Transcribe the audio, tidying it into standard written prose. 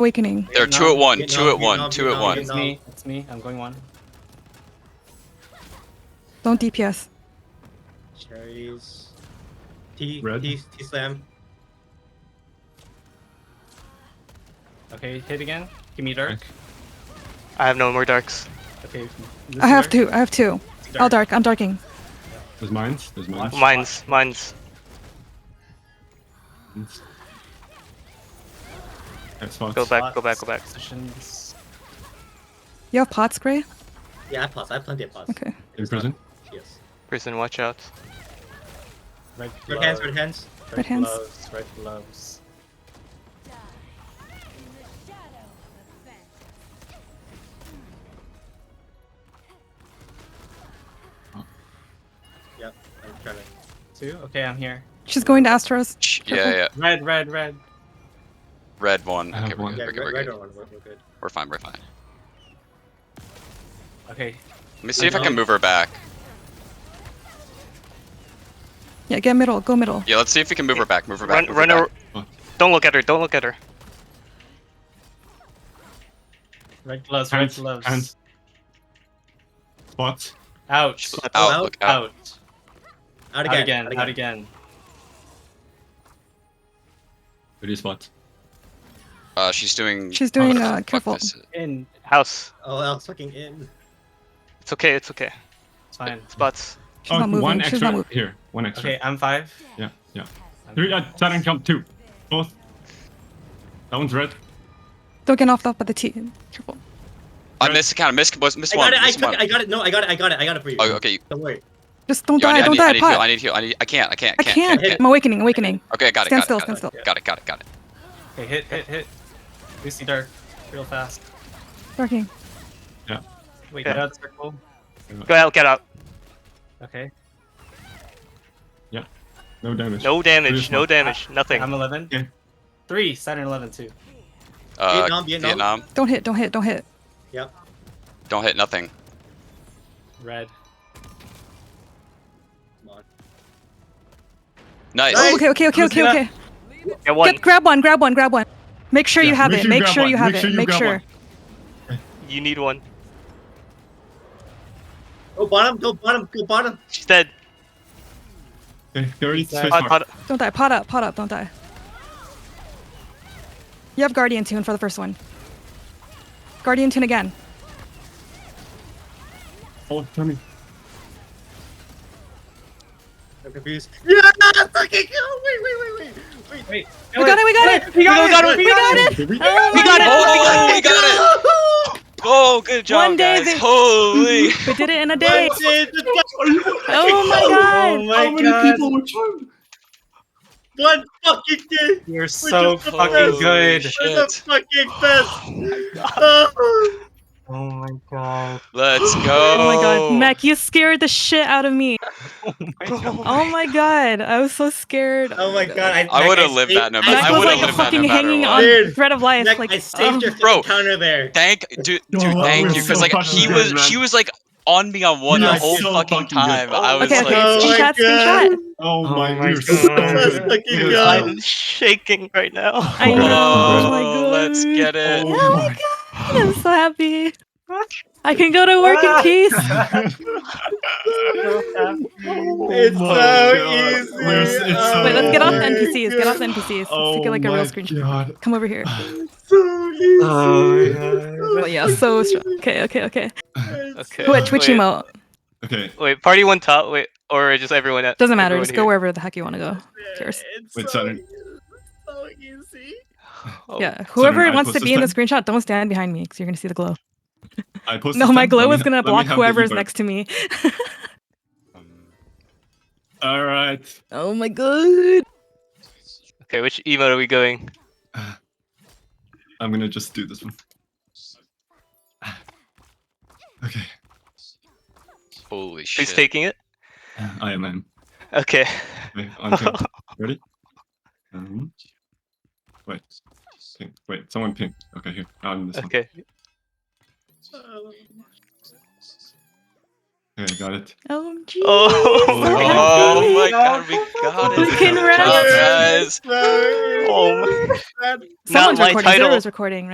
Awakening. They're two at one. Vietnam, Two at one. It's me. It's me. I'm going one. Don't DPS. Cherries. T Red. T slam. Okay, hit again. Give me dark. I have no more darks. Okay. I have two. I have two. I'll dark. I'm darking. There's mines. There's mines. Mine's. Have spots. Go back. Positions. You have pots, Gray? Yeah, I have pots. I have plenty of pots. Okay. In prison. Yes. Prison, watch out. Red Red hands. gloves. Red hands. Red hands. Gloves, red gloves. Yep. I'm trying to. Two. Okay, I'm here. She's going to Astros. Yeah. Red. Red one. I have Okay, we're one. good. Yeah, We're red good. one. We're good. We're fine. Okay. Let me see if I can move her back. Yeah, get middle. Go middle. Yeah, let's see if we can move her back. Move her back. Run her. Don't look at her. Red gloves. Hands. Red gloves. Hands. Spots. Ouch. Out. Look out. Out Out again. Where do you spot? She's doing. She's doing, fuck careful. this. In. House. Oh, I was fucking in. It's okay. It's fine. Spots. She's not moving. One She's extra not moving. here. One extra. Okay, I'm 5. Yeah. Three. Saturn jump 2. Both. That one's red. Don't get off by the T. Careful. I missed a count. Miss I one. got it. Miss one. I got it. No, I got it for you. Oh, okay. Don't worry. Just don't Yo, die. Don't die. Pot. I need heal. I can't. I can't. I'm awakening. Okay, I got it. Stand Got still. it. Stand still. Got it. Okay, hit. Lucy dark. Real fast. Darking. Wait, Okay. get out of the circle. Get out. Okay. No damage. No damage. There's Nothing. I'm 11. Yeah. 3. Saturn 11 too. Vietnam. Don't hit. Yep. Don't hit nothing. Red. Come on. Nice. Oh, okay. Get one. Grab one. Make sure you Yeah, have make it. sure you Make grab sure one. you have Make sure it. you Make grab sure. one. You need one. Go bottom. She's dead. Okay, Gary, space Pot- bar. Don't die. Pot up. Don't die. You have Guardian Tune for the first one. Guardian Tune again. Oh, tell me. I'm confused. Yeah! Fucking wait. Wait. We got it. We got it. We got it. Okay, We got it. Oh, we got it. Oh, good job, One day, guys. Holy. We did it in a day. One day, Oh my god. Oh my How many god. people were charmed? one fucking day. You're so just the fucking best. good. We're the Shit. fucking best. Oh my god. Let's go. Oh my god. Mech, you scared the shit out of me. Oh my god. Oh my god. I was so scared. Oh my god. I would have lived that no matter. Mech I was would like have a lived that fucking no matter hanging what. on Dude, thread of life. Nick, Like, I saved your Bro. fucking counter there. Dude, No, thank that you, was because so like fucking she good, man. was like on me on one You the are whole so fucking fucking time. good. I was okay. like, Oh my Screenshot. Oh my, my you're so God. Let's good. fucking You're go. so- I'm shaking right now. I know. Oh my god. Let's get it. Oh my god. I'm so happy. I can go to work in peace. It's my so God. easy. It's so Wait, let's get off the easy. NPCs. Get off the NPCs. Let's take like a real screenshot. God. Come over here. So easy. Oh my god. Oh yeah, so strong. Okay. Okay. Which wait, emote? Okay, Wait, party one top. Wait, or just everyone at. Doesn't matter. everyone Just go here? wherever the heck you want to go. Cares. It's Wait, so Saturn. easy. So easy. Oh, Yeah. Whoever I wants post to this be in the time? screenshot, don't stand behind me because you're gonna see the glow. I posted. No, my them. glow Let me is gonna let me block have the whoever's e-bird. next to me. All right. Oh my god. Okay, which emote are we going? I'm gonna just do this one. Okay, Holy Who's shit. taking it? I am. Okay. Okay, on pink. Ready? Wait. Pink. Wait, someone pink. Okay, here. On this one. Okay. Okay, Okay, got it. OMG. Oh. So Oh happy. my god, we got it. We can Good rest. job, guys. Oh my. Someone's my recording. title. Zero is recording, right?